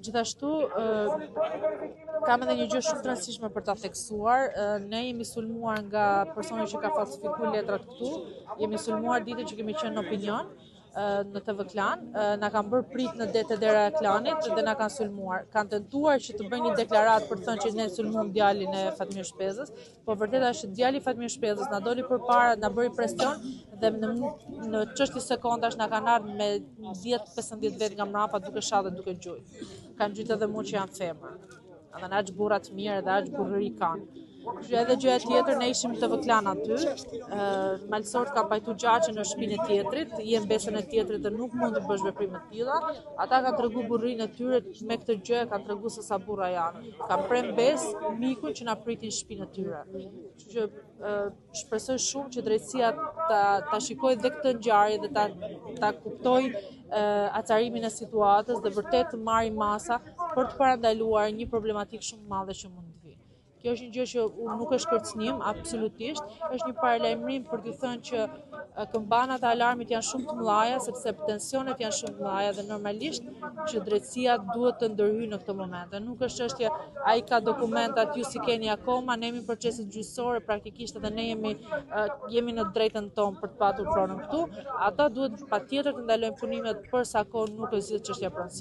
Gjithashtu, kam edhe një gjë shumë të rëndësishme për ta theksuar. Ne jemi sulmuar nga personi që ka falsifikuar letrat këtu. Jemi sulmuar ditën që kemi qenë në opinion në TV Klan. Na kanë bërë prit në det e dera e klanit dhe na kanë sulmuar. Kanë tentuar që të bëjnë një deklaratë për të thënë që ne sulmuam djalin e Fatmir Shpezës, por vërteta është që djali i Fatmir Shpezës na doli përpara, na bëri presion dhe në çështje sekondash na kanë ardhur me 10-15 vet nga mbrapa duke shadhe duke gjujt. Kanë gjujt edhe mua që janë femër. Edhe aq burra të mirë dhe aq burrëri kanë. Edhe gjëja tjetër, ne ishim të vëklan aty, malësort kanë pajtu gjaqe në shtëpinë e tjetrit, jem besën e tjetrit dhe nuk mund të bësh veprime të tilla. Ata kanë tregu burrinë e tyre me këtë gjë, kanë tregu se sa burra janë. Kanë prem besë mikun që na pritin shtëpinë e tyre. Kështu që shpresoj shumë që drejtësia ta shikojë dhe këtë ngjarje dhe ta kuptojë acarimin e situatës dhe vërtet të marrë masa për të parandaluar një problematikë shumë të madhe që mund të vijë. Kjo është një gjë që nuk është kërcënim, absolutisht, është një paralajmërim për të thënë që këmbanat e alarmit janë shumë të mëdha, sepse tensionet janë shumë të mëdha dhe normalisht që drejtësia duhet të ndërhyjë në këtë moment. Nuk është çështje ai ka dokumentat, ju si keni akoma, ne jemi në proceset gjyqësore, praktikisht edhe ne jemi në drejtën tonë për të patur pronën këtu. Ata duhet patjetër të ndalojnë punimet për sa kohë nuk është çështja pronësisë.